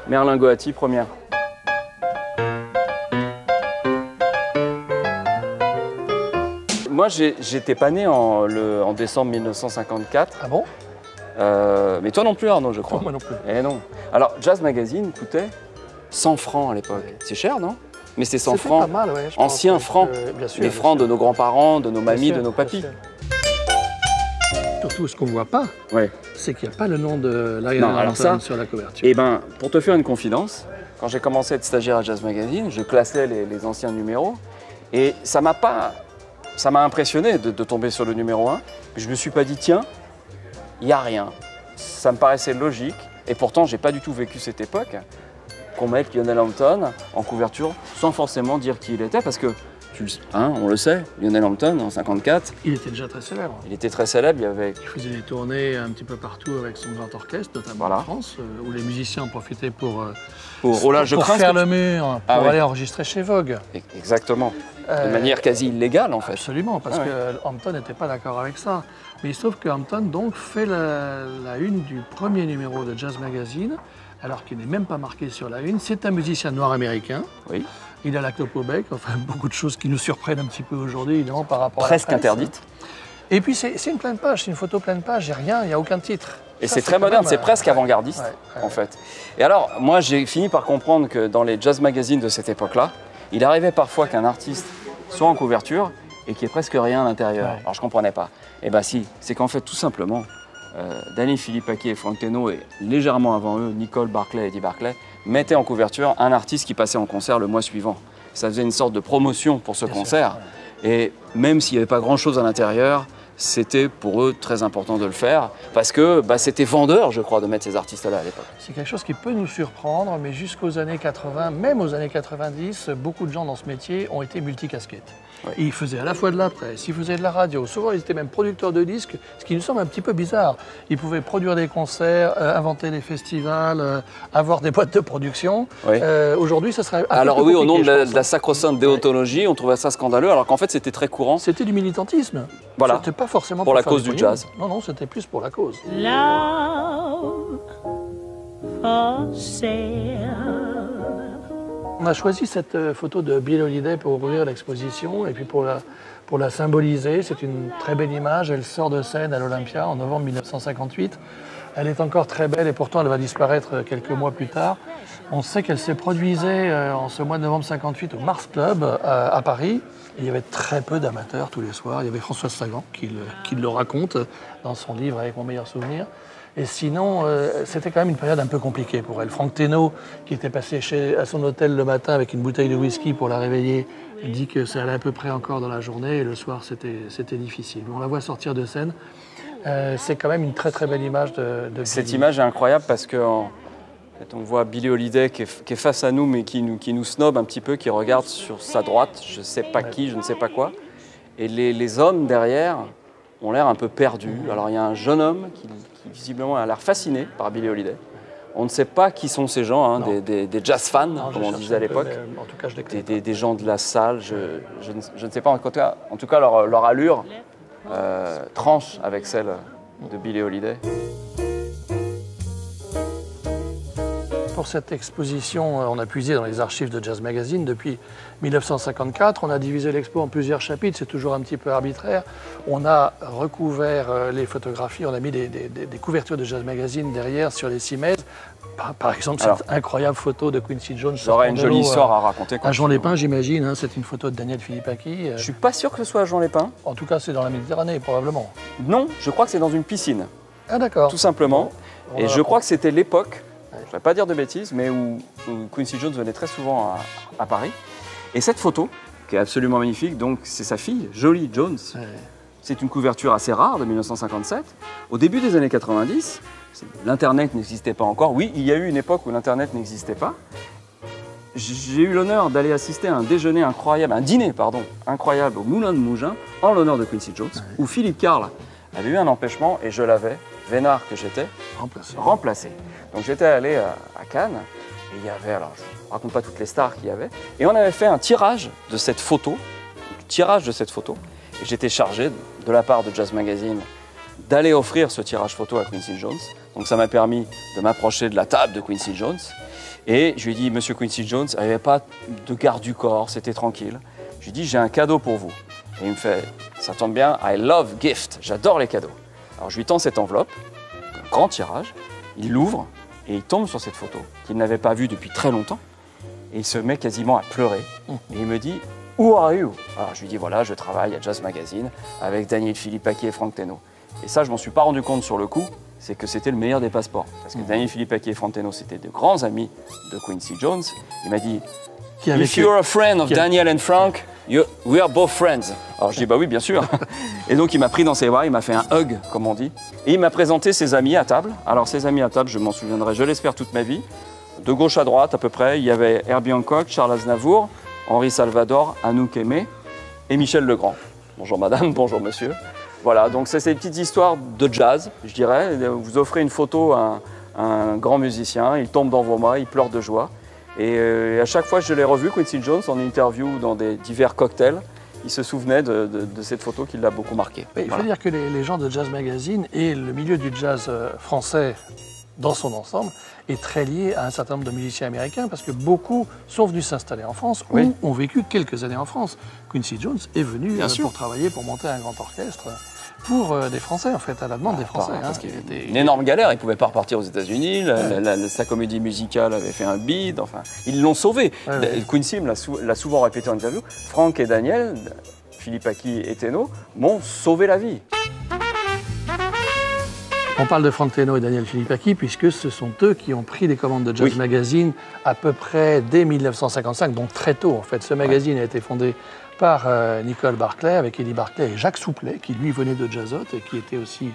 Merlingoati, première. Moi, j'étais pas né en décembre 1954. Ah bon? Mais toi non plus, Arnaud, je crois. Non, moi non plus. Eh non. Alors, Jazz Magazine coûtait 100 francs à l'époque. Ouais. C'est cher, non? Mais c'était 100 francs. Pas mal, ouais, anciens francs. Bien sûr, les francs de nos grands-parents, de nos mamies, de nos papis. Surtout, ce qu'on ne voit pas, ouais. c'est qu'il n'y a pas le nom de Lionel Hampton sur la couverture. Eh ben, pour te faire une confidence, quand j'ai commencé à être stagiaire à Jazz Magazine, je classais les anciens numéros et ça m'a impressionné de tomber sur le numéro 1. Je me suis pas dit, tiens, il n'y a rien. Ça me paraissait logique et pourtant, j'ai pas du tout vécu cette époque qu'on mette Lionel Hampton en couverture sans forcément dire qui il était parce que on le sait, Lionel Hampton en 54. Il était déjà très célèbre. Il était très célèbre. Il faisait des tournées un petit peu partout avec son grand orchestre, notamment en France, où les musiciens en profitaient pour faire le mur, pour aller enregistrer chez Vogue. Exactement. De manière quasi illégale en fait. Absolument, parce que Hampton n'était pas d'accord avec ça. Mais il se trouve que Hampton donc fait la une du premier numéro de Jazz Magazine, alors qu'il n'est même pas marqué sur la une. C'est un musicien noir américain. Oui. Il a la clope au bec, enfin beaucoup de choses qui nous surprennent un petit peu aujourd'hui, évidemment, par rapport à la presse. Presque interdite. Et puis c'est une pleine page, c'est une photo pleine page, il n'y a rien, il n'y a aucun titre. Et c'est très moderne, c'est presque avant-gardiste, en fait. Et alors, moi, j'ai fini par comprendre que dans les jazz magazines de cette époque-là, il arrivait parfois qu'un artiste soit en couverture et qu'il n'y ait presque rien à l'intérieur. Ouais. Alors, je ne comprenais pas. Eh bien, si, c'est qu'en fait, tout simplement, Danny Philippaki et Frank Teno, et légèrement avant eux, Nicole Barclay et Eddie Barclay, mettaient en couverture un artiste qui passait en concert le mois suivant. Ça faisait une sorte de promotion pour ce concert. Et même s'il n'y avait pas grand-chose à l'intérieur, c'était pour eux très important de le faire parce que c'était vendeur, je crois, de mettre ces artistes-là à l'époque. C'est quelque chose qui peut nous surprendre, mais jusqu'aux années 80, même aux années 90, beaucoup de gens dans ce métier ont été multicasquettes. Ouais. Ils faisaient à la fois de la presse, ils faisaient de la radio, souvent ils étaient même producteurs de disques, ce qui nous semble un petit peu bizarre. Ils pouvaient produire des concerts, inventer des festivals, avoir des boîtes de production. Oui. Aujourd'hui, ça serait alors oui, au nom de la sacro-sainte déontologie, on trouvait ça scandaleux, alors qu'en fait c'était très courant. C'était du militantisme. Voilà. C'était pas forcément pour la cause du jazz. Non, non, c'était plus pour la cause. Love for sale. On a choisi cette photo de Billie Holiday pour ouvrir l'exposition et puis pour la symboliser. C'est une très belle image. Elle sort de scène à l'Olympia en novembre 1958. Elle est encore très belle et pourtant elle va disparaître quelques mois plus tard. On sait qu'elle s'est produisée en ce mois de novembre 58 au Mars Club à Paris. Il y avait très peu d'amateurs tous les soirs. Il y avait Françoise Sagan qui le raconte dans son livre Avec mon meilleur souvenir. Et sinon, c'était quand même une période un peu compliquée pour elle. Frank Teno, qui était passé à son hôtel le matin avec une bouteille de whisky pour la réveiller, dit que ça allait à peu près encore dans la journée et le soir, c'était difficile. On la voit sortir de scène. C'est quand même une très très belle image de Cette image est incroyable parce que on voit Billie Holiday qui est face à nous, mais qui nous snob un petit peu, qui regarde sur sa droite, je ne sais pas qui, je ne sais pas quoi. Et les hommes derrière ont l'air un peu perdus. Alors il y a un jeune homme qui visiblement a l'air fasciné par Billie Holiday. On ne sait pas qui sont ces gens, hein, des jazz fans, comme on disait à l'époque. En tout cas, des gens de la salle, je ne sais pas. En tout cas leur allure tranche avec celle de Billie Holiday. Pour cette exposition, on a puisé dans les archives de Jazz Magazine depuis 1954. On a divisé l'expo en plusieurs chapitres, c'est toujours un petit peu arbitraire. On a recouvert les photographies, on a mis des couvertures de Jazz Magazine derrière sur les cimaises. Par exemple, cette incroyable photo de Quincy Jones. J'aurais une jolie histoire à raconter. À Jean Lépin, j'imagine. Hein, c'est une photo de Daniel Philippaki. Je ne suis pas sûr que ce soit à Jean Lépin. En tout cas, c'est dans la Méditerranée, probablement. Non, je crois que c'est dans une piscine. Ah d'accord. Tout simplement. Et je crois que c'était l'époque, je ne vais pas dire de bêtises, mais où Quincy Jones venait très souvent à Paris. Et cette photo, qui est absolument magnifique, donc c'est sa fille, Jolie Jones. Ouais. C'est une couverture assez rare de 1957. Au début des années 90, l'Internet n'existait pas encore. Oui, il y a eu une époque où l'Internet n'existait pas. J'ai eu l'honneur d'aller assister à un dîner incroyable au Moulin de Mougins, en l'honneur de Quincy Jones, où Philippe Carle avait eu un empêchement et je l'avais, vénard que j'étais, remplacé. Donc j'étais allé à Cannes et il y avait, alors je ne raconte pas toutes les stars qu'il y avait, et on avait fait un tirage de cette photo, et j'étais chargé de la part de Jazz Magazine d'aller offrir ce tirage photo à Quincy Jones. Donc ça m'a permis de m'approcher de la table de Quincy Jones. Et je lui ai dit, Monsieur Quincy Jones, il n'y avait pas de garde du corps, c'était tranquille. Je lui ai dit, j'ai un cadeau pour vous. Et il me fait, ça tombe bien, I love gift, j'adore les cadeaux. Alors je lui tends cette enveloppe, un grand tirage, il l'ouvre et il tombe sur cette photo qu'il n'avait pas vue depuis très longtemps. Et il se met quasiment à pleurer. Et il me dit, Who are you? Alors je lui dis, voilà, je travaille à Jazz Magazine avec Daniel Philippaki et Frank Tenno. Et ça, je m'en suis pas rendu compte sur le coup, c'est que c'était le meilleur des passeports. Parce que Daniel Philippaki et Frank Tenno, c'était de grands amis de Quincy Jones. Il m'a dit, If you're a friend of Daniel and Frank, we are both friends. Alors je dis, bah oui, bien sûr. Et donc il m'a pris dans ses bras, il m'a fait un hug, comme on dit. Et il m'a présenté ses amis à table. Alors ses amis à table, je m'en souviendrai, je l'espère, toute ma vie. De gauche à droite, à peu près, il y avait Herbie Hancock, Charles Aznavour, Henri Salvador, Anouk Aimé et Michel Legrand. Bonjour madame, bonjour monsieur. Voilà, donc c'est ces petites histoires de jazz, je dirais. Vous offrez une photo à un grand musicien, il tombe dans vos mains, il pleure de joie. Et à chaque fois que je l'ai revu, Quincy Jones, en interview dans des divers cocktails, il se souvenait de cette photo qui l'a beaucoup marqué. Il faut dire que les gens de Jazz Magazine et le milieu du jazz français dans son ensemble est très lié à un certain nombre de musiciens américains parce que beaucoup sont venus s'installer en France ou ont vécu quelques années en France. Quincy Jones est venu pour travailler, pour monter un grand orchestre pour des Français, en fait, à la demande des Français. Parce qu'il était une énorme galère, il ne pouvait pas repartir aux États-Unis, sa comédie musicale avait fait un bide, enfin, ils l'ont sauvé. Quincy me l'a souvent répété en interview, Frank et Daniel, Philippaki et Tenno, m'ont sauvé la vie. On parle de Frank Tenno et Daniel Philippaki puisque ce sont eux qui ont pris les commandes de Jazz Magazine à peu près dès 1955, donc très tôt en fait. Ce magazine a été fondé par Nicole Barclay avec Eddie Barclay et Jacques Souplet qui lui venait de Jazzot et qui était aussi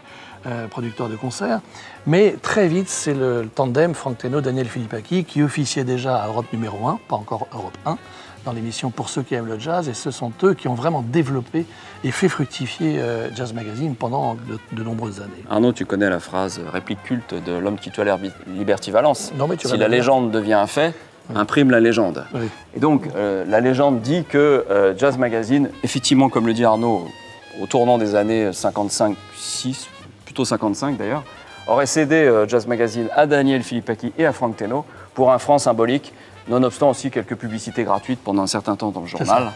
producteur de concerts. Mais très vite c'est le tandem Frank Tenno, Daniel Philippaki qui officiait déjà à Europe numéro 1, pas encore Europe 1, dans l'émission Pour ceux qui aiment le jazz, et ce sont eux qui ont vraiment développé et fait fructifier Jazz Magazine pendant de nombreuses années. Arnaud, tu connais la phrase réplique culte de l'homme qui tua Liberty Valance. Non, mais si la légende devient un fait, imprime la légende. Oui. Et donc, la légende dit que Jazz Magazine, effectivement, comme le dit Arnaud, au tournant des années 55-6, plutôt 55 d'ailleurs, aurait cédé Jazz Magazine à Daniel Philippaki et à Frank Tenno pour un franc symbolique, nonobstant aussi quelques publicités gratuites pendant un certain temps dans le journal.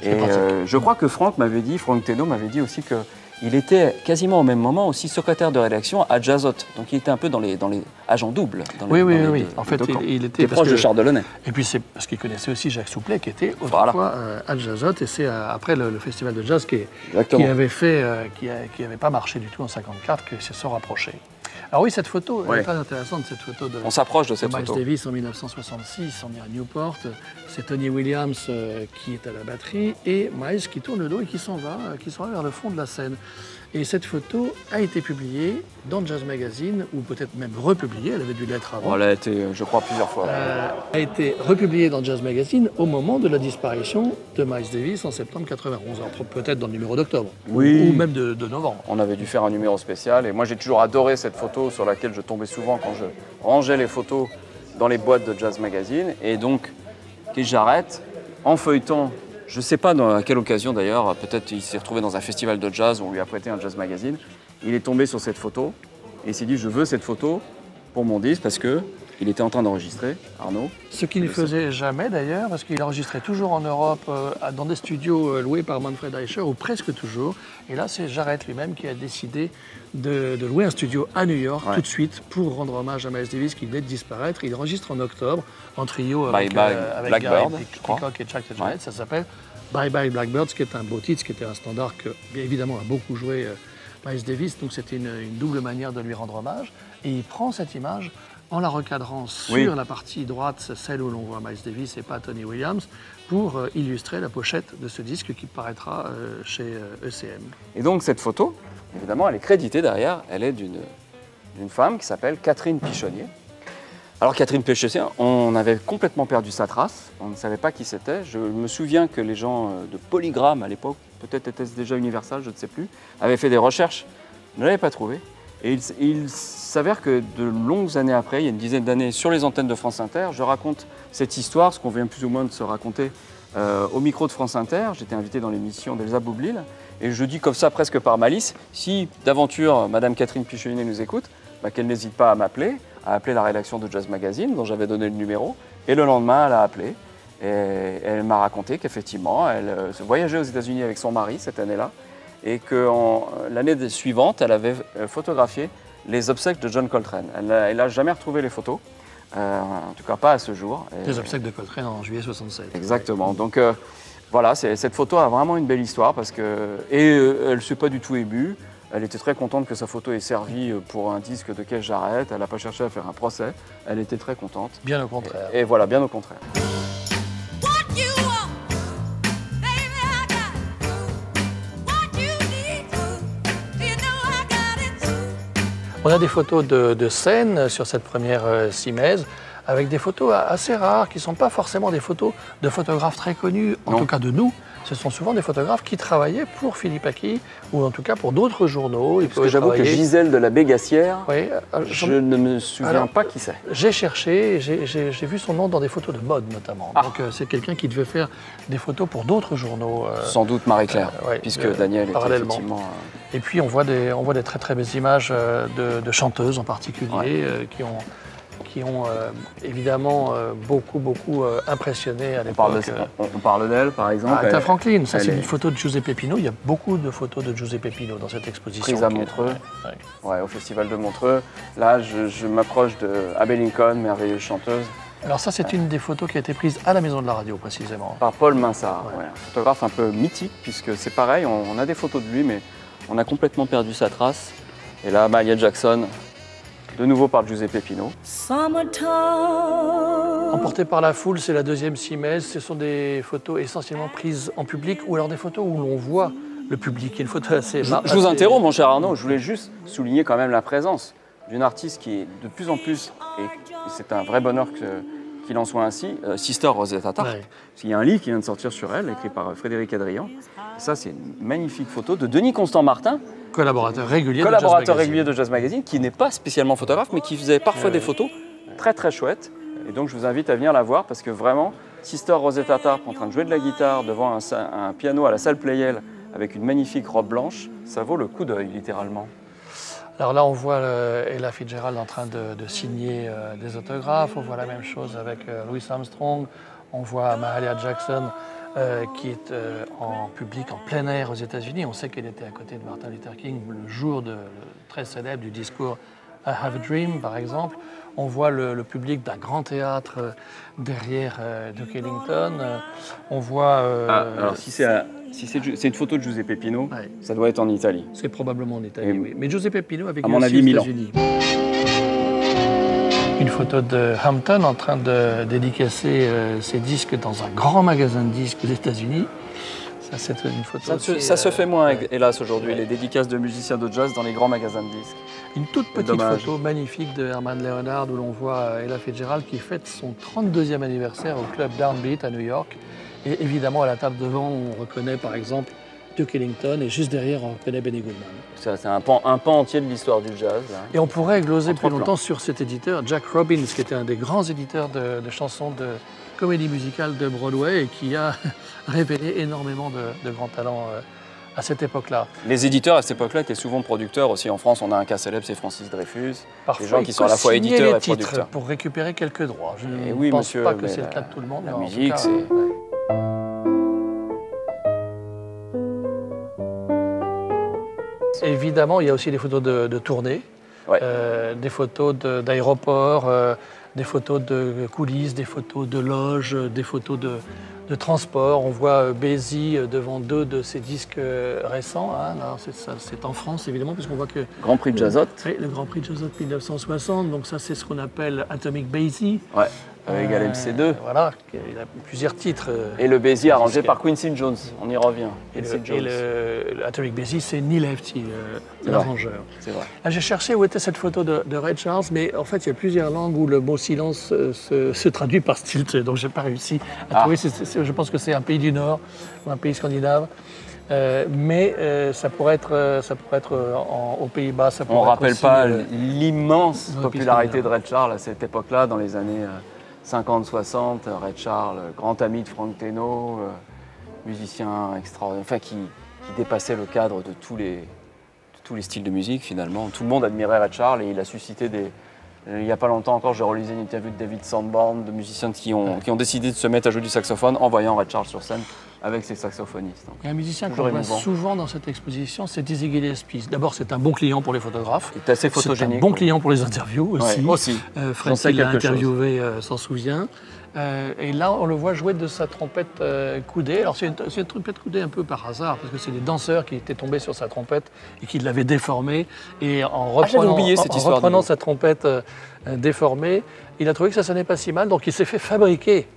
Et je crois que Frank Tenno m'avait dit aussi qu'il était quasiment au même moment aussi secrétaire de rédaction à Jazzot. Donc il était un peu dans les agents doubles. Oui. En fait, il était proche de Charles Delaunay. Et puis c'est parce qu'il connaissait aussi Jacques Souplet qui était autrefois à Jazzot. Et c'est après le festival de jazz qui avait pas marché du tout en 1954 qu'ils se sont rapprochés. Alors oui, cette photo, elle est très intéressante, cette photo de, on s'approche de cette Miles photo. Davis en 1966, on est à Newport. C'est Tony Williams qui est à la batterie et Miles qui tourne le dos et qui s'en va vers le fond de la scène. Et cette photo a été publiée dans Jazz Magazine, ou peut-être même republiée, elle avait dû l'être avant. Elle a été, je crois, plusieurs fois. A été republiée dans Jazz Magazine au moment de la disparition de Miles Davis en septembre 91, peut-être dans le numéro d'octobre, ou même de novembre. On avait dû faire un numéro spécial, et moi j'ai toujours adoré cette photo sur laquelle je tombais souvent quand je rangeais les photos dans les boîtes de Jazz Magazine. Et donc, j'arrête en feuilletant. Je ne sais pas à quelle occasion d'ailleurs, peut-être il s'est retrouvé dans un festival de jazz où on lui a prêté un Jazz Magazine. Il est tombé sur cette photo et il s'est dit je veux cette photo pour mon disque parce qu'il était en train d'enregistrer, Arnaud. Ce qu'il ne faisait jamais d'ailleurs, parce qu'il enregistrait toujours en Europe dans des studios loués par Manfred Eicher, ou presque toujours. Et là c'est Jarrett lui-même qui a décidé de louer un studio à New York tout de suite pour rendre hommage à Miles Davis qui venait de disparaître. Il enregistre en octobre en trio avec Gary Peacock et Chuck Jarrett. Ça s'appelle Bye Bye Blackbird, ce qui est un beau titre, ce qui était un standard que, bien évidemment, a beaucoup joué Miles Davis. Donc c'était une double manière de lui rendre hommage. Et il prend cette image en la recadrant sur la partie droite, celle où l'on voit Miles Davis et pas Tony Williams, pour illustrer la pochette de ce disque qui paraîtra chez ECM. Et donc cette photo, évidemment, elle est créditée derrière, elle est d'une femme qui s'appelle Catherine Pichonnier. Alors Catherine Pichonnier, on avait complètement perdu sa trace, on ne savait pas qui c'était. Je me souviens que les gens de Polygram à l'époque, peut-être était-ce déjà Universal, je ne sais plus, avaient fait des recherches, ne l'avaient pas trouvée. Et il s'avère que de longues années après, il y a une dizaine d'années, sur les antennes de France Inter, je raconte cette histoire, ce qu'on vient plus ou moins de se raconter au micro de France Inter. J'étais invité dans l'émission d'Elsa Boublil, et je dis comme ça presque par malice, si d'aventure Madame Catherine Pichonnier nous écoute, qu'elle n'hésite pas à m'appeler, a appelé la rédaction de Jazz Magazine, dont j'avais donné le numéro, et le lendemain, elle a appelé. Et elle m'a raconté qu'effectivement, elle voyageait aux États-Unis avec son mari cette année-là, et que l'année suivante, elle avait photographié les obsèques de John Coltrane. Elle n'a jamais retrouvé les photos, en tout cas pas à ce jour. Les obsèques de Coltrane en juillet 67. Exactement. Ouais. Donc voilà, cette photo a vraiment une belle histoire parce que elle ne s'est pas du tout émue. Elle était très contente que sa photo ait servi pour un disque de Keith Jarrett. Elle n'a pas cherché à faire un procès. Elle était très contente. Bien au contraire. Et voilà, bien au contraire. On a des photos de scène sur cette première Simèse, avec des photos assez rares, qui ne sont pas forcément des photos de photographes très connus, en tout cas de nous. Ce sont souvent des photographes qui travaillaient pour Philippe Aki, ou en tout cas pour d'autres journaux. Parce que j'avoue que Gisèle de la Bégassière, oui, je ne me souviens pas qui c'est. J'ai cherché, j'ai vu son nom dans des photos de mode notamment. Donc c'est quelqu'un qui devait faire des photos pour d'autres journaux. Sans doute Marie-Claire, puisque Daniel était effectivement... Et puis on voit des très très belles images de chanteuses en particulier qui ont évidemment beaucoup impressionné à l'époque. On parle d'elle par exemple. Aretha Franklin, ça c'est une photo de Giuseppe Pino. Il y a beaucoup de photos de Giuseppe Pino dans cette exposition. Prise à Montreux, au Festival de Montreux. Là je m'approche de Abbey Lincoln, merveilleuse chanteuse. Alors ça c'est une des photos qui a été prise à la Maison de la Radio précisément. Par Paul Minsard, un photographe un peu mythique puisque c'est pareil, on a des photos de lui mais on a complètement perdu sa trace. Et là, Mahalia Jackson, de nouveau par Giuseppe Pino. Emporté par la foule, c'est la deuxième Simèse. Ce sont des photos essentiellement prises en public ou alors des photos où l'on voit le public. Une photo assez... Je vous interromps, mon cher Arnaud. Je voulais juste souligner quand même la présence d'une artiste qui est de plus en plus, et c'est un vrai bonheur qu'il en soit ainsi, Sister Rosetta Tharpe. Il y a un livre qui vient de sortir sur elle, écrit par Frédéric Adrian. Et ça, c'est une magnifique photo de Denis Constant-Martin, collaborateur régulier de Jazz Magazine, qui n'est pas spécialement photographe, mais qui faisait parfois des photos très très chouettes. Et donc je vous invite à venir la voir parce que vraiment, Sister Rosetta Tharpe en train de jouer de la guitare devant un piano à la salle Pleyel avec une magnifique robe blanche, ça vaut le coup d'œil littéralement. Alors là, on voit Ella Fitzgerald en train de signer des autographes. On voit la même chose avec Louis Armstrong. On voit Mahalia Jackson qui est en public, en plein air aux États-Unis. On sait qu'elle était à côté de Martin Luther King le jour très célèbre du discours I Have a Dream, par exemple. On voit le public d'un grand théâtre derrière Duke Ellington. On voit... alors si c'est une photo de Giuseppe Pino, ça doit être en Italie. C'est probablement en Italie, oui. Mais Giuseppe Pino avait vécu aux États-Unis. Une photo de Hampton en train de dédicacer ses disques dans un grand magasin de disques aux États-Unis. Ça, c'est une photo ça se fait moins, hélas, aujourd'hui, les dédicaces de musiciens de jazz dans les grands magasins de disques. Une toute petite photo magnifique de Herman Leonard où l'on voit Ella Fitzgerald qui fête son 32e anniversaire au club Downbeat à New York. Et évidemment, à la table devant, on reconnaît par exemple Duke Ellington et juste derrière, on reconnaît Benny Goodman. C'est un pan entier de l'histoire du jazz. Là. Et on pourrait gloser plus longtemps sur cet éditeur, Jack Robbins, qui était un des grands éditeurs de chansons de comédie musicale de Broadway et qui a révélé énormément de grands talents à cette époque-là. Les éditeurs à cette époque-là étaient souvent producteurs aussi. En France, on a un cas célèbre, c'est Francis Dreyfus. Parfois, des gens qui sont à la fois éditeurs et producteurs. Pour récupérer quelques droits. Je ne oui, pense monsieur, pas que c'est le cas de tout le monde. La musique, c'est... Évidemment, il y a aussi des photos de tournée, des photos d'aéroports, des photos de coulisses, des photos de loges, des photos de transport. On voit Basie devant deux de ses disques récents. Hein. C'est en France, évidemment, puisqu'on voit que... Grand Prix de Jazot. Oui, le Grand Prix de Jazot 1960. Donc ça, c'est ce qu'on appelle Atomic Basie. Ouais, avec LMC2. Voilà, il a plusieurs titres. Et le Basie arrangé par Quincy Jones, on y revient. Et le Atomic Basie, c'est Neil Hefti, l'arrangeur. C'est vrai. J'ai cherché où était cette photo de Ray Charles, mais en fait, il y a plusieurs langues où le mot silence se traduit par stilt, donc je n'ai pas réussi à trouver. Je pense que c'est un pays du Nord, ou un pays scandinave. Mais ça pourrait être aux Pays-Bas. On ne rappelle pas l'immense popularité de Ray Charles à cette époque-là, dans les années 50-60. Ray Charles, grand ami de Frank Teno, musicien extraordinaire, enfin, qui dépassait le cadre de tous les styles de musique finalement. Tout le monde admirait Ray Charles et il a suscité Il n'y a pas longtemps encore, j'ai relisé une interview de David Sanborn, de musiciens qui ont décidé de se mettre à jouer du saxophone en voyant Ray Charles sur scène avec ses saxophonistes. Donc, il y a un musicien qu'on toujours voit émouvant. souvent dans cette exposition, c'est Dizzy Gillespie. D'abord, c'est un bon client pour les photographes. Il est assez C'est un photogénique. bon client pour les interviews aussi. Ouais, aussi. Fred J'en sais qui l'a quelque chose. interviewé s'en souvient. Et là, on le voit jouer de sa trompette coudée. Alors, c'est une trompette coudée un peu par hasard, parce que c'est des danseurs qui étaient tombés sur sa trompette et qui l'avaient déformée. Et en j'avais reprenant, oublié cette histoire, reprenant dis donc. sa trompette déformée, il a trouvé que ça sonnait pas si mal, donc il s'est fait fabriquer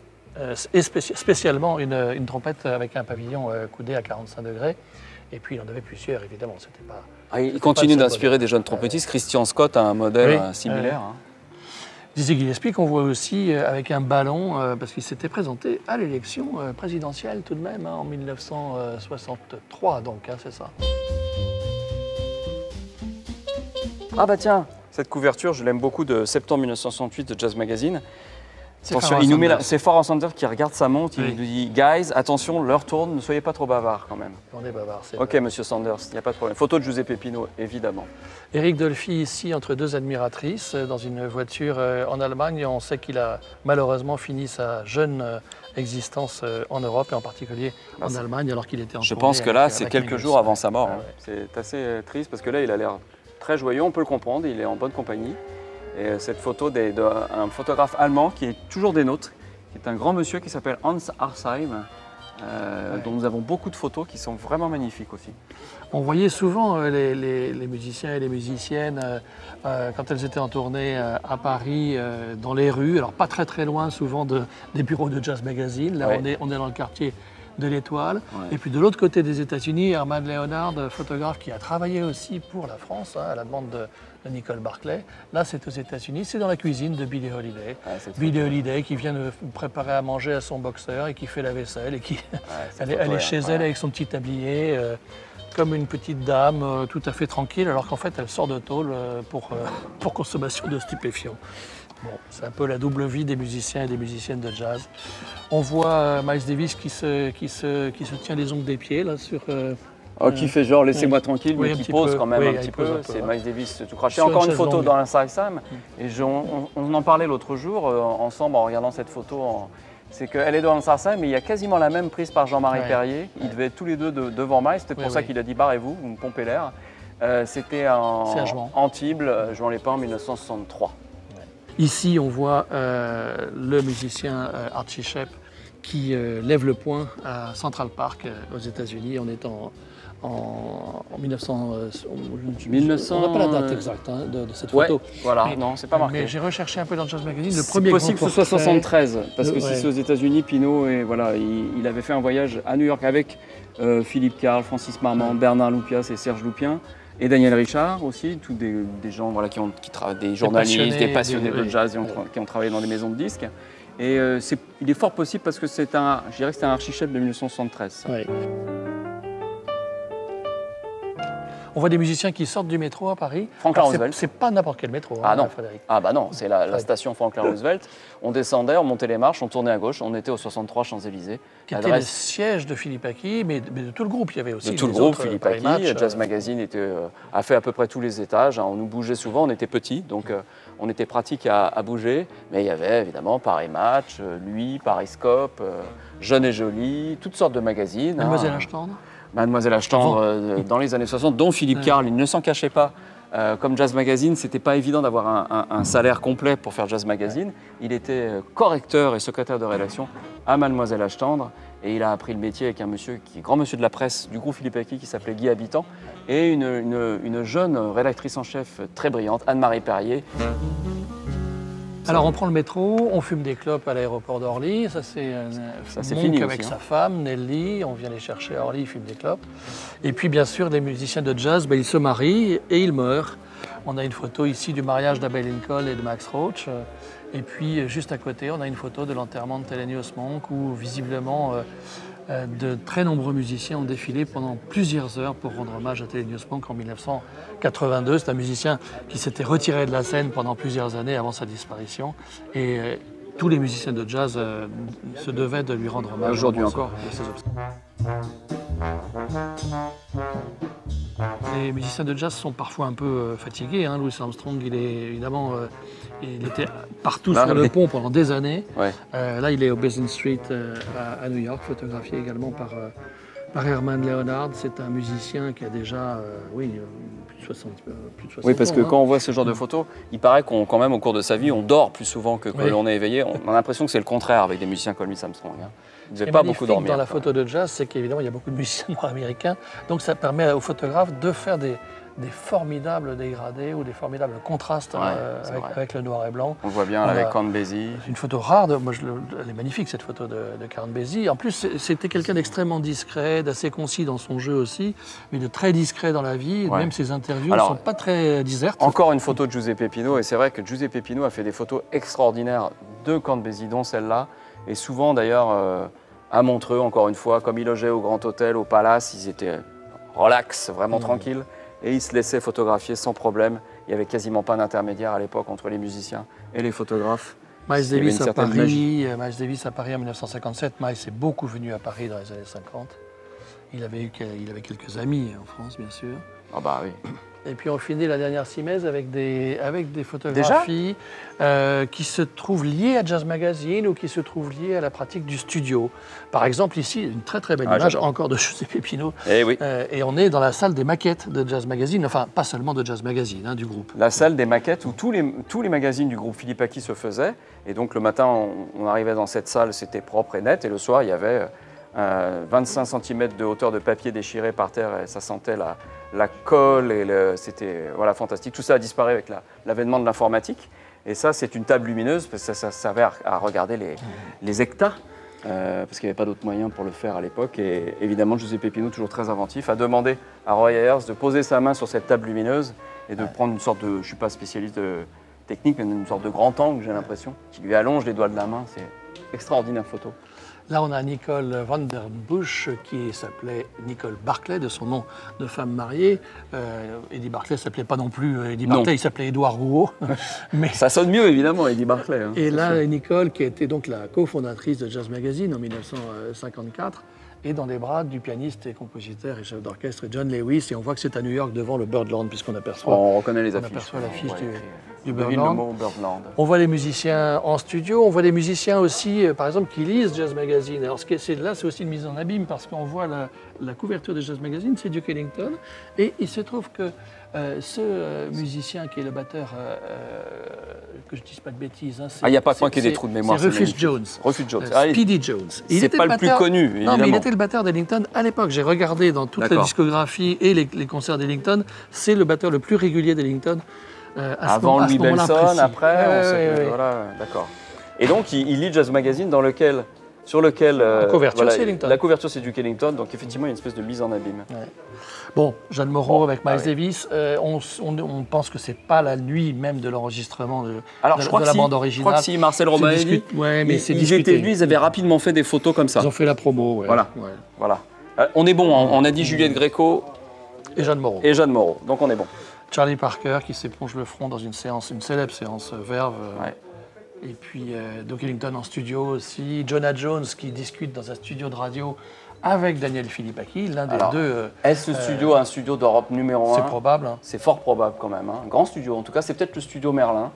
spécialement une trompette avec un pavillon coudé à 45 degrés. Et puis, il en avait plusieurs, évidemment. C'était pas... Il continue pas de d'inspirer des jeunes trompettistes. Christian Scott a un modèle Oui, similaire. Hein. Dizzy Gillespie qu'on voit aussi avec un ballon, parce qu'il s'était présenté à l'élection présidentielle tout de même, en 1963, donc, c'est ça. Ah bah tiens, cette couverture, je l'aime beaucoup, de septembre 1968 de Jazz Magazine. Attention, Farrah il nous met Sanders. c'est Farrah Sanders qui regarde sa montre, il Oui. nous dit « Guys, attention, l'heure tourne, ne soyez pas trop bavards quand même. On est bavard, » c'est Ok, vrai. monsieur Sanders, il n'y a pas de problème. Photo de Giuseppe Pino, évidemment. Éric Dolphy ici entre deux admiratrices dans une voiture en Allemagne. On sait qu'il a malheureusement fini sa jeune existence en Europe et en particulier en c'est- Allemagne alors qu'il était en Je tournée pense que là, avec c'est Michael quelques jours Wilson. avant sa mort. Ah hein. ouais. C'est assez triste parce que là, il a l'air très joyeux, on peut le comprendre, il est en bonne compagnie. Et cette photo d'un photographe allemand qui est toujours des nôtres, qui est un grand monsieur qui s'appelle Hans Arsheim, dont nous avons beaucoup de photos qui sont vraiment magnifiques aussi. On voyait souvent les musiciens et les musiciennes quand elles étaient en tournée à Paris, dans les rues, alors pas très loin souvent des bureaux de Jazz Magazine. Là, Ouais. on est dans le quartier de l'Étoile. Ouais. Et puis de l'autre côté des États-Unis, Herman Leonard, photographe qui a travaillé aussi pour la France, à la demande de Nicole Barclay. Là, c'est aux États-Unis, c'est dans la cuisine de Billie Holiday. Ouais, cette Billie photo. Holiday qui vient de préparer à manger à son boxeur et qui fait la vaisselle et qui Ouais, cette elle photo est chez elle incroyable. avec son petit tablier, comme une petite dame, tout à fait tranquille, alors qu'en fait elle sort de tôle pour consommation de stupéfiants. Bon, c'est un peu la double vie des musiciens et des musiciennes de jazz. On voit Miles Davis qui se tient les ongles des pieds là sur. Oh, qui fait genre laissez-moi tranquille, Oui, mais un qui petit pose peu. quand même Oui, un il petit pose peu. un peu, C'est ouais. Miles Davis tout craché. Sur une Encore une chaise photo longue. dans l'Instagram. Et on en parlait l'autre jour ensemble en regardant cette photo. C'est qu'elle est dans l'Instagram, mais il y a quasiment la même prise par Jean-Marie Ouais. Perrier. Ils devaient être tous les deux devant Miles. C'est peut-être Oui, pour ça oui. qu'il a dit barrez-vous, vous me pompez l'air. C'était C'est à Jouan. Antibes, Jouan-les-Pins en 1963. Ici, on voit le musicien Archie Shepp qui lève le poing à Central Park aux États-Unis. On est en 1900. On n'a pas la date exacte de cette Ouais, photo. voilà, Mais- non, c'est pas marqué. Mais j'ai recherché un peu dans Jazz Magazine. Le C'est premier possible que grand ce soit portrait- 73, parce que Ouais. si c'est aux États-Unis, Pino, et voilà, il avait fait un voyage à New York avec Philippe Carl, Francis Marmande, Bernard Loupias et Serge Loupien, et Daniel Richard aussi, tous des gens voilà, qui travaillent, des journalistes, passionnés, des passionnés de oui. jazz qui ont travaillé dans des maisons de disques. Et il est fort possible parce que je dirais que c'est un archichef de 1973. Ouais. On voit des musiciens qui sortent du métro à Paris. Franklin Alors, Roosevelt. C'est pas n'importe quel métro, Ah non. Frédéric. Ah bah non, c'est la station Franklin Roosevelt. On descendait, on montait les marches, on tournait à gauche, on était au 63 Champs-Élysées. Qui était le siège de Philippe Aki, mais de tout le groupe. Il y avait aussi De tout le les groupe, autres, Philippe Paris Aki, Match, Jazz Magazine a fait à peu près tous les étages. On nous bougeait souvent, on était petits, donc on était pratique à bouger. Mais il y avait évidemment Paris Match, lui, Pariscope, Jeune et Jolie, toutes sortes de magazines. Mademoiselle hein. Ashtendre. Mademoiselle Ashtendre dans les années 60, dont Philippe Carl, il ne s'en cachait pas. Comme Jazz Magazine, c'était pas évident d'avoir un salaire complet pour faire Jazz Magazine. Il était correcteur et secrétaire de rédaction à Mademoiselle Ashtendre. Et il a appris le métier avec un monsieur qui est grand monsieur de la presse du groupe Philippe Aki, qui s'appelait Guy Habitant, et une jeune rédactrice en chef très brillante, Anne-Marie Perrier. Alors on prend le métro, on fume des clopes à l'aéroport d'Orly. Ça c'est Monk fini avec aussi, sa hein. femme, Nelly. On vient les chercher à Orly, ils fument des clopes. Et puis bien sûr, les musiciens de jazz, ils se marient et ils meurent. On a une photo ici du mariage d'Abbey Lincoln et de Max Roach. Et puis juste à côté, on a une photo de l'enterrement de Thelonious Monk où visiblement de très nombreux musiciens ont défilé pendant plusieurs heures pour rendre hommage à Thelonious Monk en 1982. C'est un musicien qui s'était retiré de la scène pendant plusieurs années avant sa disparition. Et tous les musiciens de jazz se devaient de lui rendre hommage. Aujourd'hui au moment encore. de ses obsèques. Les musiciens de jazz sont parfois un peu fatigués. Hein. Louis Armstrong, il était partout sur le pont pendant des années. Ouais. Là, il est au Basin Street à New York, photographié également par Herman Leonard. C'est un musicien qui a déjà plus de 60 Oui, parce que ans, quand on voit ce genre de photos, il paraît quand même au cours de sa vie, on dort plus souvent que l'on est éveillé. On a l'impression que c'est le contraire avec des musiciens comme Louis Armstrong. Hein. Vous n'avez pas beaucoup dormi. Dans la photo de jazz, c'est qu'évidemment, il y a beaucoup de musiciens noirs américains. Donc ça permet aux photographes de faire des formidables dégradés ou des formidables contrastes avec le noir et blanc. On le voit bien là, avec Count Basie. C'est une photo rare, elle est magnifique cette photo de Count Basie. En plus, c'était quelqu'un d'extrêmement discret, d'assez concis dans son jeu aussi, mais de très discret dans la vie. Même ses interviews ne sont pas très disertes. Encore une photo de Giuseppe Pino, et c'est vrai que Giuseppe Pino a fait des photos extraordinaires de Count Basie, dont celle-là. Et souvent d'ailleurs à Montreux, encore une fois, comme il logeait au Grand Hôtel, au Palace, ils étaient relax, vraiment tranquilles. Et ils se laissaient photographier sans problème. Il n'y avait quasiment pas d'intermédiaire à l'époque entre les musiciens et les photographes. Miles Davis à Paris en 1957. Miles est beaucoup venu à Paris dans les années 50. Il avait quelques amis en France, bien sûr. Ah bah oui. Et puis on finit la dernière simèse avec des photographies qui se trouvent liées à Jazz Magazine ou qui se trouvent liées à la pratique du studio. Par exemple, ici, une très très belle image encore de Giuseppe Pino. Et on est dans la salle des maquettes de Jazz Magazine, enfin pas seulement de Jazz Magazine, du groupe. La salle des maquettes où tous les magazines du groupe Philippe Aki se faisaient. Et donc le matin, on arrivait dans cette salle, c'était propre et net. Et le soir, il y avait 25 cm de hauteur de papier déchiré par terre et ça sentait la colle et c'était fantastique. Tout ça a disparu avec l'avènement de l'informatique. Et ça, c'est une table lumineuse parce que ça servait à regarder les hectares parce qu'il n'y avait pas d'autre moyen pour le faire à l'époque. Et évidemment, Giuseppe Pino, toujours très inventif, a demandé à Roy Ayers de poser sa main sur cette table lumineuse et de prendre une sorte de, je ne suis pas spécialiste technique, mais une sorte de grand angle, j'ai l'impression, qui lui allonge les doigts de la main. C'est extraordinaire photo. Là, on a Nicole van der Bush qui s'appelait Nicole Barclay, de son nom de femme mariée. Eddie Barclay ne s'appelait pas non plus Eddie Barclay, il s'appelait Édouard Rouault. Mais... Ça sonne mieux, évidemment, Eddie Barclay. Hein. Et là, Nicole, qui était donc la cofondatrice de Jazz Magazine en 1954, est dans les bras du pianiste et compositeur et chef d'orchestre John Lewis. Et on voit que c'est à New York, devant le Birdland, puisqu'on aperçoit, on reconnaît les affiches. On aperçoit l'affiche du Birdland. On voit les musiciens en studio, on voit des musiciens aussi, par exemple, qui lisent Jazz Magazine. Alors là, c'est aussi une mise en abîme parce qu'on voit la couverture de Jazz Magazine, c'est Duke Ellington. Et il se trouve que ce musicien qui est le batteur, que je ne dise pas de bêtises... il n'y a pas de point qu'il y ait des trous de mémoire. C'est Rufus Jones. Speedy Jones. C'est pas le plus connu, évidemment. Non, mais il était le batteur d'Ellington à l'époque. J'ai regardé dans toute la discographie et les concerts d'Ellington. C'est le batteur le plus régulier d'Ellington. Avant Louis Bellson, après, voilà, d'accord. Et donc il lit Jazz Magazine sur lequel la couverture c'est Ellington. La couverture c'est Duke Ellington, donc effectivement il y a une espèce de mise en abîme. Ouais. Bon, Jeanne Moreau avec Miles Davis, on pense que c'est pas la nuit même de l'enregistrement de la bande originale. Je crois que si Marcel Romain ils avaient rapidement fait des photos comme ça. Ils ont fait la promo. Voilà. On est bon, on a dit Juliette Gréco et Jeanne Moreau, donc on est bon. Charlie Parker qui s'éponge le front dans une célèbre séance Verve. Et puis Duke Ellington en studio aussi. Jonah Jones qui discute dans un studio de radio avec Daniel Philippaki, l'un des deux. Est-ce ce studio un studio d'Europe numéro 1 ? C'est probable. Hein. C'est fort probable quand même. Un grand studio. En tout cas, c'est peut-être le studio Merlin.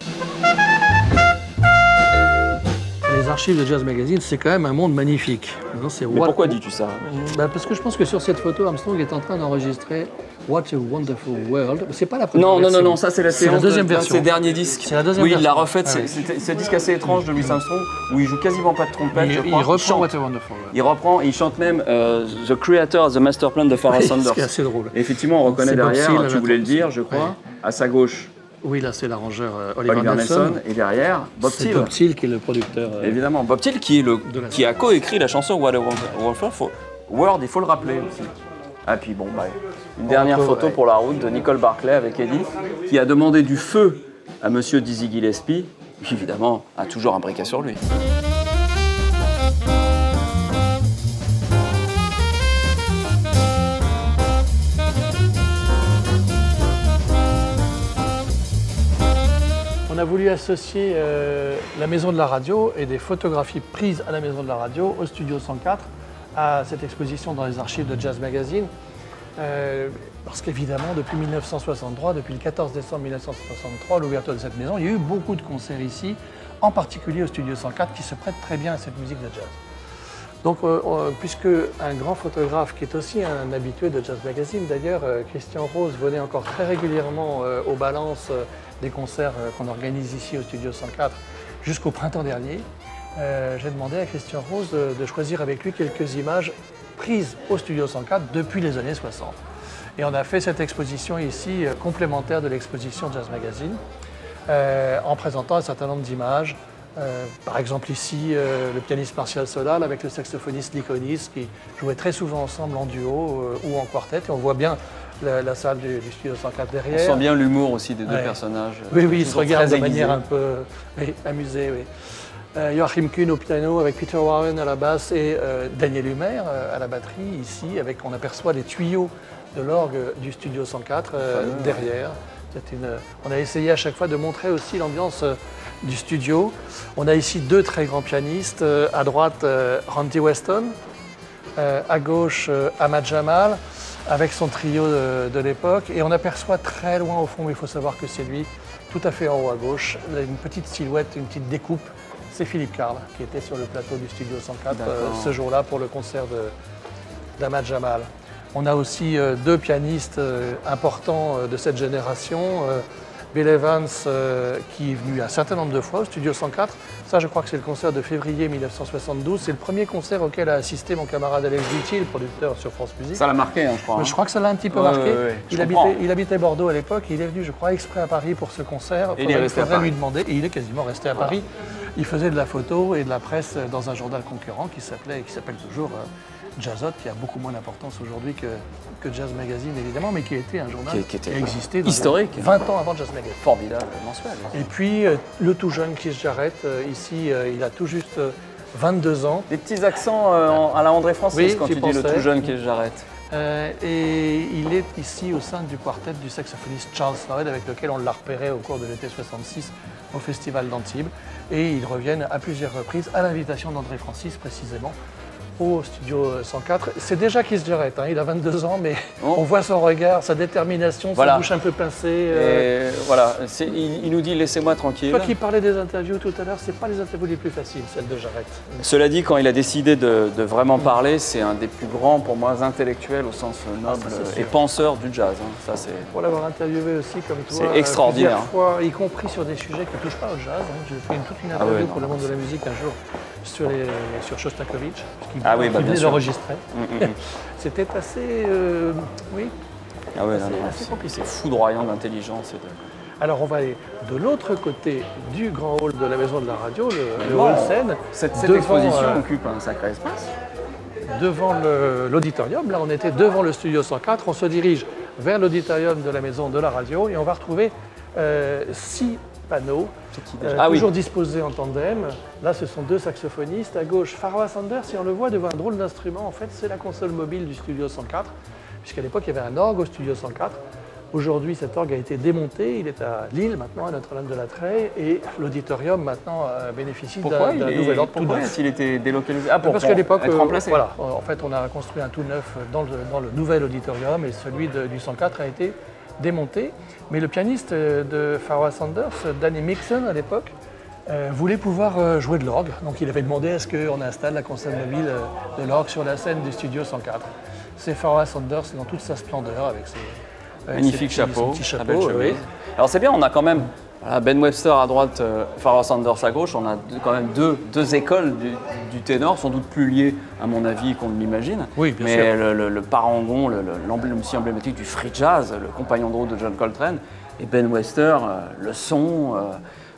Les archives de Jazz Magazine, c'est quand même un monde magnifique. Mais pourquoi dis-tu ça ? Parce que je pense que sur cette photo, Armstrong est en train d'enregistrer What a Wonderful World. C'est pas la première version. Non, ça c'est la deuxième version. Ses derniers disques. C'est la deuxième version. Oui, il l'a refaite. C'est un disque assez étrange de Louis Armstrong où il joue quasiment pas de trompette. Il reprend What a Wonderful World. Il reprend et il chante même The Creator of the Master Plan de Pharoah Sanders. C'est assez drôle. Et effectivement, on reconnaît derrière, tu voulais le dire, je crois, à sa gauche. Oui, là c'est l'arrangeur Oliver Nelson. Et derrière, Bob Thiel. Bob Thiel qui est le producteur. Évidemment, Bob Thiel qui a coécrit la chanson What a Wonderful World, il faut le rappeler aussi. Ah puis bon, une dernière photo pour la route de Nicole Barclay avec Eddie, qui a demandé du feu à monsieur Dizzy Gillespie, qui évidemment a toujours un briquet sur lui. On a voulu associer la Maison de la Radio et des photographies prises à la Maison de la Radio au Studio 104 à cette exposition dans les archives de Jazz Magazine. Parce qu'évidemment, depuis 1963, depuis le 14 décembre 1963, l'ouverture de cette maison, il y a eu beaucoup de concerts ici, en particulier au Studio 104, qui se prêtent très bien à cette musique de jazz. Donc, puisque un grand photographe, qui est aussi un habitué de Jazz Magazine d'ailleurs, Christian Rose, venait encore très régulièrement aux balances des concerts qu'on organise ici au Studio 104 jusqu'au printemps dernier, j'ai demandé à Christian Rose de choisir avec lui quelques images prises au Studio 104 depuis les années 60. Et on a fait cette exposition ici, complémentaire de l'exposition Jazz Magazine, en présentant un certain nombre d'images. Par exemple ici, le pianiste Martial Solal avec le saxophoniste Likonis qui jouaient très souvent ensemble en duo ou en quartet. Et on voit bien la salle du Studio 104 derrière. On sent bien l'humour aussi des deux personnages. Oui, ils se regardent de manière un peu amusée. Joachim Kuhn au piano avec Peter Warren à la basse et Daniel Humer à la batterie. Ici, on aperçoit les tuyaux de l'orgue du Studio 104 derrière. On a essayé à chaque fois de montrer aussi l'ambiance du studio. On a ici deux très grands pianistes. À droite, Randy Weston. À gauche, Ahmad Jamal, avec son trio de l'époque. Et on aperçoit très loin au fond, mais il faut savoir que c'est lui, tout à fait en haut à gauche, une petite silhouette, une petite découpe. C'est Philippe Karl, qui était sur le plateau du Studio 104 ce jour-là pour le concert d'Ahmad Jamal. On a aussi deux pianistes importants de cette génération. Bill Evans, qui est venu un certain nombre de fois au Studio 104. Ça, je crois que c'est le concert de février 1972. C'est le premier concert auquel a assisté mon camarade Alex Dutti, le producteur sur France Musique. Ça l'a marqué, je crois. Mais je crois que ça l'a un petit peu marqué. Il habitait Bordeaux à l'époque. Il est venu, je crois, exprès à Paris pour ce concert. Il faudrait lui demander. Et il est quasiment resté à Paris. Il faisait de la photo et de la presse dans un journal concurrent qui s'appelle toujours Jazzot, qui a beaucoup moins d'importance aujourd'hui que Jazz Magazine, évidemment, mais qui a été un journal qui a existé historique, 20 ans avant Jazz Magazine. Formidable, mensuel. Et puis, le tout jeune Keith Jarrett, ici, il a tout juste 22 ans. Des petits accents à la André Francis quand tu dis le tout jeune Keith Jarrett. Et il est ici au sein du quartet du saxophoniste Charles Lloyd, avec lequel on l'a repéré au cours de l'été 66 au Festival d'Antibes. Et ils reviennent à plusieurs reprises, à l'invitation d'André Francis précisément, au Studio 104. C'est déjà Keith Jarrett, il a 22 ans, mais on voit son regard, sa détermination, sa bouche un peu pincée. Voilà, il nous dit « laissez-moi tranquille ». Toi qui parlais des interviews tout à l'heure, c'est pas les interviews les plus faciles, celles de Jarrett. Cela dit, quand il a décidé de vraiment parler, c'est un des plus grands, pour moi, intellectuels au sens noble et penseur du jazz. Ça, pour l'avoir interviewé aussi, comme toi, c'est extraordinaire. Fois, y compris sur des sujets qui ne touchent pas au jazz. J'ai fait toute une interview pour le monde de la musique un jour sur Shostakovich, qui venait d'enregistrer. C'était assez, assez compliqué. C'est foudroyant d'intelligence. Alors on va aller de l'autre côté du grand hall de la Maison de la Radio, le hall scène. Cette exposition occupe un sacré espace. Devant l'auditorium, là on était devant le Studio 104, on se dirige vers l'auditorium de la Maison de la Radio et on va retrouver 6 panneaux, toujours disposés en tandem. Là, ce sont deux saxophonistes. À gauche, Pharoah Sanders, et on le voit devant un drôle d'instrument. En fait, c'est la console mobile du Studio 104, puisqu'à l'époque, il y avait un orgue au Studio 104. Aujourd'hui, cet orgue a été démonté. Il est à Lille, maintenant, à Notre-Dame-de-la-Treille, et l'auditorium, maintenant, bénéficie d'un nouvel orgue. Pourquoi a-t-il été délocalisé? Parce qu'à l'époque, voilà, en fait, on a construit un tout neuf dans le nouvel auditorium, et celui du 104 a été démonté. Mais le pianiste de Pharoah Sanders, Danny Mixon à l'époque, voulait pouvoir jouer de l'orgue. Donc il avait demandé est-ce qu'on installe la console mobile de l'orgue sur la scène du Studio 104. C'est Pharoah Sanders dans toute sa splendeur avec ses magnifique chapeau, petit chapeau. Oui. Alors c'est bien, on a quand même Ben Webster à droite, Pharoah Sanders à gauche. On a quand même deux écoles du ténor, sans doute plus liées à mon avis qu'on ne l'imagine. Oui, bien sûr. Mais le parangon, l'emblème aussi emblématique du free jazz, le compagnon de route de John Coltrane, et Ben Webster, le son.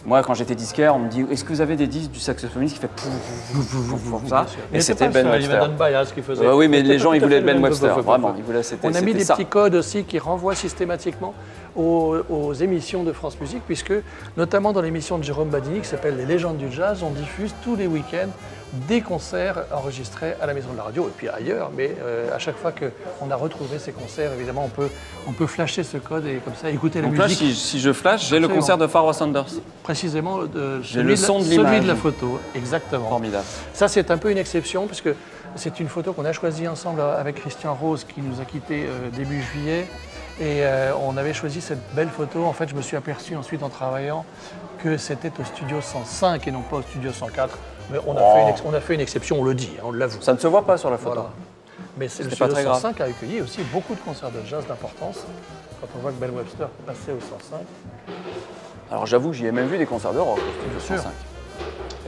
Moi, quand j'étais disquaire, on me dit est-ce que vous avez des disques du saxophoniste qui fait pouf ça? Et c'était Ben Webster. Qui faisait. Oui, mais les gens ils voulaient Ben Webster, vraiment. On a mis des petits codes aussi qui renvoient systématiquement aux émissions de France Musique, puisque notamment dans l'émission de Jérôme Badini qui s'appelle Les légendes du jazz, on diffuse tous les week-ends des concerts enregistrés à la Maison de la Radio et puis ailleurs, mais à chaque fois qu'on a retrouvé ces concerts, évidemment, on peut flasher ce code et comme ça écouter la musique. Donc là, si je flash, j'ai le concert de Pharoah Sanders. Précisément, celui de la photo, exactement. Formidable. Ça, c'est un peu une exception, puisque c'est une photo qu'on a choisie ensemble avec Christian Rose, qui nous a quittés début juillet. Et on avait choisi cette belle photo. En fait, je me suis aperçu ensuite en travaillant que c'était au studio 105 et non pas au studio 104. Mais on a fait une exception, on le dit, on l'avoue. Ça ne se voit pas sur la photo. Voilà. Mais le C'était pas studio très grave. 105 a accueilli aussi beaucoup de concerts de jazz d'importance. Quand on voit que Ben Webster passait au 105. Alors j'avoue que j'y ai même vu des concerts de rock au Bien studio sûr. 105.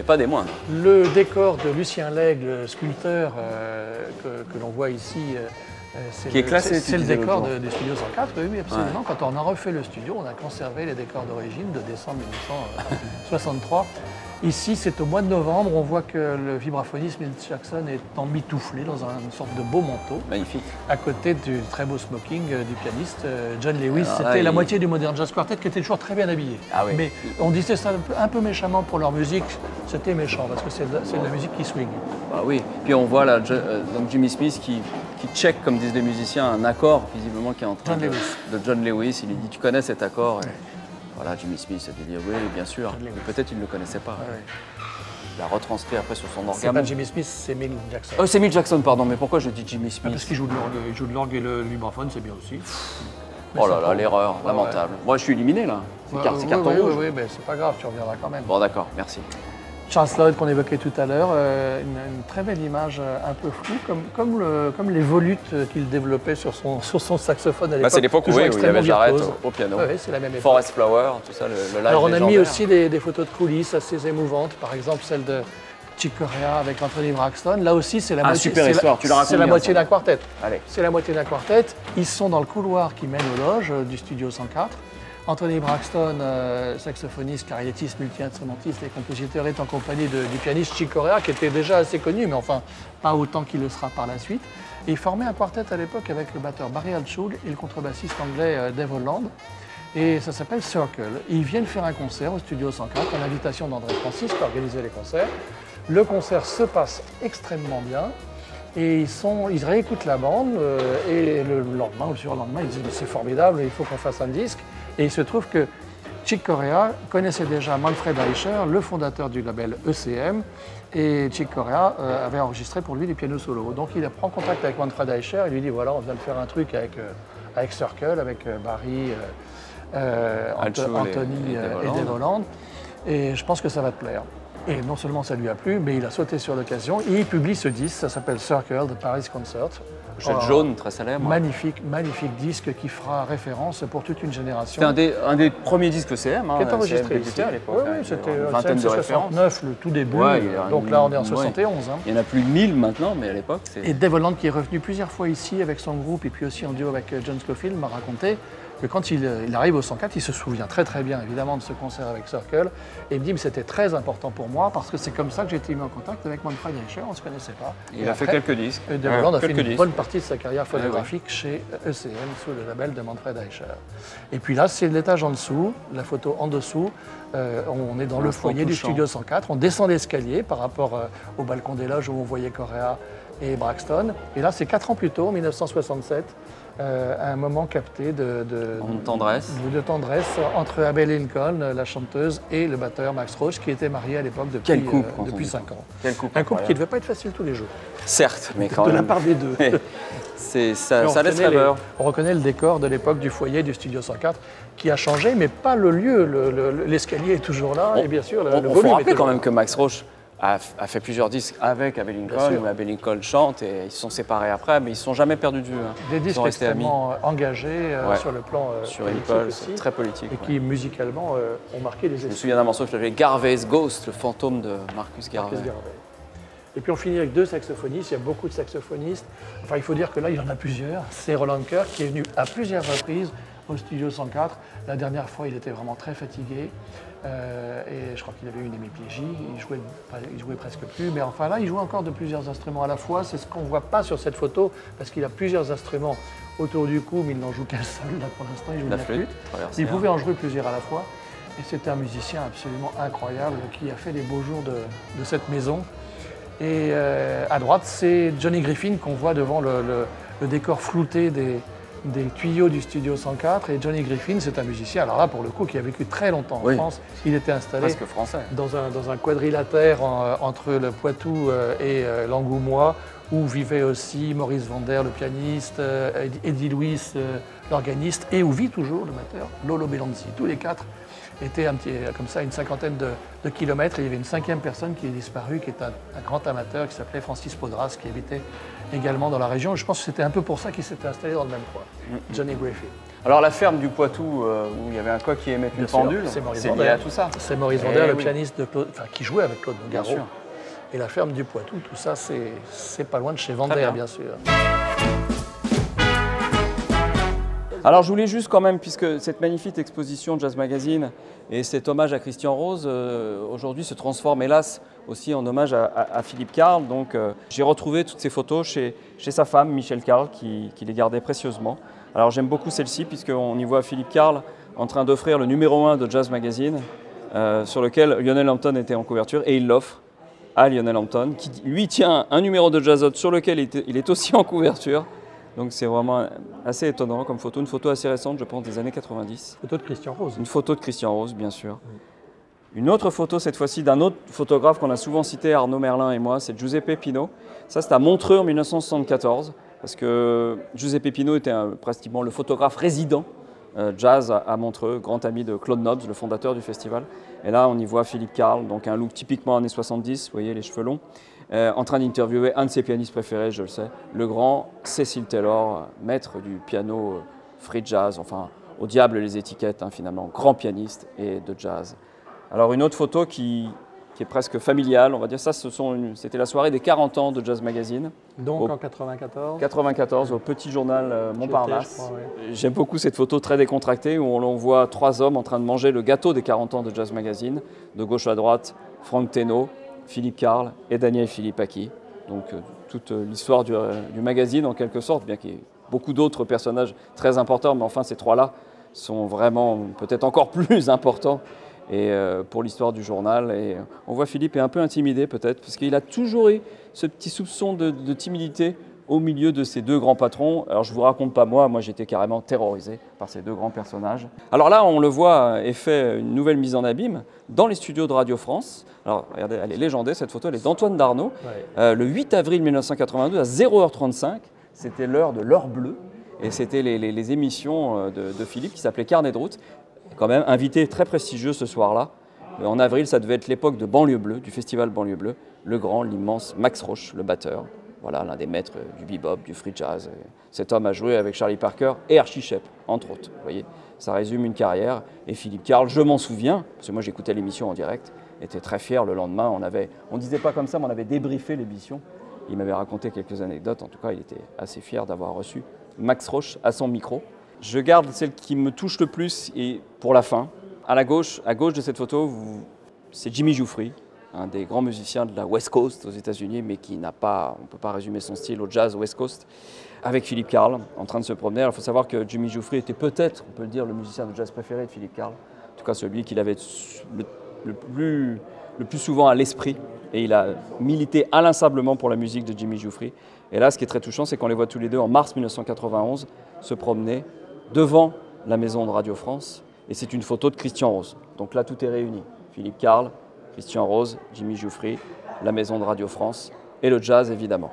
Et pas des moindres. Le décor de Lucien Lègle, sculpteur, que l'on voit ici, Qui est classé, tu c'est le disais décor l'autre jour. du studio 104. Oui, absolument. Ouais. Quand on a refait le studio, on a conservé les décors d'origine de décembre 1963. Ici, c'est au mois de novembre. On voit que le vibraphoniste Milt Jackson est emmitouflé dans une sorte de beau manteau, Magnifique. à côté du très beau smoking du pianiste John Lewis. Alors là, C'était la il- moitié du Modern Jazz Quartet qui était toujours très bien habillé. Ah oui. Mais on disait ça un peu méchamment pour leur musique. C'était méchant parce que c'est de la musique qui swing. Bah oui. Puis on voit là donc Jimmy Smith qui check, comme disent les musiciens, un accord visiblement qui est en train John de, Lewis. de John Lewis. Il lui dit tu connais cet accord et voilà, Jimmy Smith a dit oui, bien sûr. John Lewis. Mais peut-être il ne le connaissait pas. Ouais. Il l'a retranscrit après sur son C'est organe. pas Jimmy Smith, c'est Milt Jackson. Oh, c'est Milt Jackson, pardon, mais pourquoi je dis Jimmy Smith? Parce qu'il joue de l'orgue, il joue de l'orgue et le vibraphone, c'est bien aussi. Mais Oh là c'est là, pas- l'erreur, Ouais, lamentable. Moi, je suis éliminé là. C'est c'est carton oui, rouge. oui, mais c'est pas grave, tu reviendras quand même. Bon, d'accord, merci. Charles Lloyd qu'on évoquait tout à l'heure, une très belle image un peu floue, comme les volutes qu'il développait sur son saxophone à l'époque. Bah, c'est l'époque où, toujours oui, où il y avait extrêmement Jarrett virtuose. au piano. Oui, c'est la même époque. Forest Flower, tout ça, le live Alors on a mis légendaire. aussi des photos de coulisses assez émouvantes, par exemple celle de Chick Corea avec Anthony Braxton. Là aussi, c'est la Ah, moitié. super c'est histoire, tu la racontes C'est la bien, moitié ça. d'un quartet. Allez. C'est la moitié d'un quartet. Ils sont dans le couloir qui mène aux loges du studio 104. Anthony Braxton, saxophoniste, clarinettiste, multi-instrumentiste et compositeur, est en compagnie du pianiste Chick Corea, qui était déjà assez connu, mais enfin pas autant qu'il le sera par la suite. Et il formait un quartet à l'époque avec le batteur Barry Altschul et le contrebassiste anglais Dave Holland. Et ça s'appelle Circle. Et ils viennent faire un concert au studio 104 à l'invitation d'André Francis qui organisait les concerts. Le concert se passe extrêmement bien. Et ils réécoutent la bande et le lendemain ou le surlendemain, ils disent « c'est formidable, il faut qu'on fasse un disque ». Et il se trouve que Chick Corea connaissait déjà Manfred Eicher, le fondateur du label ECM, et Chick Corea avait enregistré pour lui des pianos solo. Donc il prend contact avec Manfred Eicher et lui dit « voilà, on vient de faire un truc avec Circle, avec Barry, Altschul Anthony et Dave Holland, et je pense que ça va te plaire ». Et non seulement ça lui a plu, mais il a sauté sur l'occasion et il publie ce disque, ça s'appelle Circle, de Paris Concert. Pochette jaune, très célèbre. Magnifique, magnifique disque qui fera référence pour toute une génération. C'était un des premiers disques CM, hein, Qui est enregistré CM ici. à l'époque. Oui, hein, oui, c'était une vingtaine de références. 69, le tout début. Ouais, il y a Donc là, on est en ouais. 71. Hein. Il y en a plus de 1000 maintenant, mais à l'époque, c'est... Et Dave Holland, qui est revenu plusieurs fois ici avec son groupe et puis aussi en duo avec John Scofield, m'a raconté que quand il arrive au 104, il se souvient très très bien évidemment de ce concert avec Circle et il me dit mais c'était très important pour moi parce que c'est comme ça que j'ai été mis en contact avec Manfred Eicher, on ne se connaissait pas. Il Et a fait après, quelques disques. Dave Holland a fait quelques une disques. bonne partie de sa carrière phonographique chez ECM sous le label de Manfred Eicher. Et puis là, c'est l'étage en dessous, la photo en dessous. On est dans le L'instant foyer du touchant. studio 104. On descend l'escalier par rapport au balcon des loges où on voyait Corea et Braxton. Et là, c'est 4 ans plus tôt, 1967, un moment capté de tendresse. de tendresse entre Abbey Lincoln, la chanteuse, et le batteur Max Roach, qui était marié à l'époque Quel depuis, couple, quand on depuis dit 5 ans. Quel couple Un couple qui ne incroyable. devait pas être facile tous les jours, Certes, mais quand de la même. part des deux. Ça on laisse reconnaît rêveur. on reconnaît le décor de l'époque du foyer du Studio 104 qui a changé, mais pas le lieu. L'escalier est toujours là et bien sûr le On volume faut est rappeler toujours quand même là. que Max Roach a fait plusieurs disques avec Abbey Bien Lincoln, sûr. où Abbey Lincoln chante et ils se sont séparés après, mais ils ne se sont jamais perdus de vue. hein. Des Ils disques sont restés amis extrêmement engagés Ouais. sur le plan sur politique Impulse, aussi, très politique. et ouais. qui musicalement ont marqué les Je me esprits. souviens d'un morceau que je l'appelais Garvey's Ghost, le fantôme de Marcus Garvey. Marcus Garvey. Et puis on finit avec 2 saxophonistes, il y a beaucoup de saxophonistes. Enfin, il faut dire que là, il y en a plusieurs. C'est Roland Kirk qui est venu à plusieurs reprises au studio 104. La dernière fois, il était vraiment très fatigué. Et je crois qu'il avait eu une hémiplégie, il jouait presque plus. Mais enfin là, il joue encore de plusieurs instruments à la fois. C'est ce qu'on ne voit pas sur cette photo, parce qu'il a plusieurs instruments autour du cou, mais il n'en joue qu'un seul. Là, pour l'instant, il joue de la flûte. traversière. Il pouvait en jouer plusieurs à la fois. Et c'était un musicien absolument incroyable qui a fait les beaux jours de cette maison. Et à droite, c'est Johnny Griffin qu'on voit devant le décor flouté des tuyaux du studio 104. Et Johnny Griffin, c'est un musicien, alors là pour le coup, qui a vécu très longtemps en France. Il était installé presque français. Dans un quadrilatère entre le Poitou et l'Angoumois, où vivaient aussi Maurice Vander, le pianiste, Eddie Louis, l'organiste, et où vit toujours le batteur, Lolo Belanzi. Tous les quatre étaient comme ça, une cinquantaine de kilomètres. Et il y avait une cinquième personne qui est disparue, qui est un grand amateur, qui s'appelait Francis Podras, qui habitait également dans la région. Je pense que c'était un peu pour ça qu'il s'était installé dans le même coin, Johnny Griffin. Alors la ferme du Poitou, où il y avait un coq qui émettait une pendule, c'est lié à tout ça. C'est Maurice Vander, le pianiste qui jouait avec Claude Nougaro. Bien sûr. Et la ferme du Poitou, tout ça, c'est pas loin de chez Vander, bien sûr. Alors je voulais juste quand même, puisque cette magnifique exposition de Jazz Magazine et cet hommage à Christian Rose, aujourd'hui se transforme hélas aussi en hommage à Philippe Carl. Donc j'ai retrouvé toutes ces photos chez sa femme, Michel Carl, qui les gardait précieusement. Alors j'aime beaucoup celle-ci, puisqu'on y voit Philippe Carl en train d'offrir le numéro 1 de Jazz Magazine, sur lequel Lionel Hampton était en couverture, et il l'offre à Lionel Hampton, qui lui tient un numéro de Jazzot sur lequel il est aussi en couverture. Donc c'est vraiment assez étonnant comme photo, une photo assez récente, je pense, des années 90. Photo de Christian Rose. Une photo de Christian Rose, bien sûr. Une autre photo, cette fois-ci, d'un autre photographe qu'on a souvent cité, Arnaud Merlin et moi, c'est Giuseppe Pino. Ça, c'est à Montreux en 1974, parce que Giuseppe Pino était pratiquement le photographe résident jazz à Montreux, grand ami de Claude Nobs, le fondateur du festival. Et là, on y voit Philippe Carl, donc un look typiquement années 70, vous voyez, les cheveux longs, en train d'interviewer un de ses pianistes préférés, je le sais, le grand Cecil Taylor, maître du piano free jazz, enfin, au diable les étiquettes, hein, finalement, grand pianiste et de jazz. Alors une autre photo qui est presque familiale, on va dire ça, c'était la soirée des 40 ans de Jazz Magazine. Donc en 94 94, au petit journal Montparnasse. Ouais. J'aime beaucoup cette photo très décontractée où on voit trois hommes en train de manger le gâteau des 40 ans de Jazz Magazine. De gauche à droite, Franck Teno, Philippe Carl et Daniel Philippaki. Donc toute l'histoire du magazine en quelque sorte, bien qu'il y ait beaucoup d'autres personnages très importants, mais enfin ces trois-là sont vraiment peut-être encore plus importants pour l'histoire du journal. Et on voit Philippe est un peu intimidé peut-être, parce qu'il a toujours eu ce petit soupçon de timidité au milieu de ces deux grands patrons. Alors je ne vous raconte pas moi j'étais carrément terrorisé par ces deux grands personnages. Alors là on le voit et fait une nouvelle mise en abîme dans les studios de Radio France. Alors regardez, elle est légendaire cette photo, elle est d'Antoine Darnaud. Ouais. Le 8 avril 1982 à 0h35, c'était l'heure de l'heure bleue. Et c'était les émissions de Philippe qui s'appelait Carnet de route. Quand même invité très prestigieux ce soir-là. En avril, ça devait être l'époque de Banlieue Bleue, du festival Banlieue Bleue. Le grand, l'immense Max Roche, le batteur. Voilà, l'un des maîtres du bebop, du free jazz. Cet homme a joué avec Charlie Parker et Archie Shepp, entre autres. Vous voyez, ça résume une carrière. Et Philippe Carl, je m'en souviens, parce que moi j'écoutais l'émission en direct, était très fier le lendemain. On disait pas comme ça, mais on avait débriefé l'émission. Il m'avait raconté quelques anecdotes. En tout cas, il était assez fier d'avoir reçu Max Roche à son micro. Je garde celle qui me touche le plus et pour la fin. À gauche de cette photo, c'est Jimmy Giuffry, un des grands musiciens de la West Coast aux États-Unis, mais qui n'a pas, on ne peut pas résumer son style au jazz West Coast, avec Philippe Carl en train de se promener. Alors, il faut savoir que Jimmy Giuffry était peut-être, on peut le dire, le musicien de jazz préféré de Philippe Carl. En tout cas, celui qu'il avait le plus souvent à l'esprit. Et il a milité inlassablement pour la musique de Jimmy Giuffry. Et là, ce qui est très touchant, c'est qu'on les voit tous les deux en mars 1991 se promener devant la maison de Radio France. Et c'est une photo de Christian Rose. Donc là, tout est réuni. Philippe Carl, Christian Rose, Jimmy Giuffry, la maison de Radio France et le jazz, évidemment.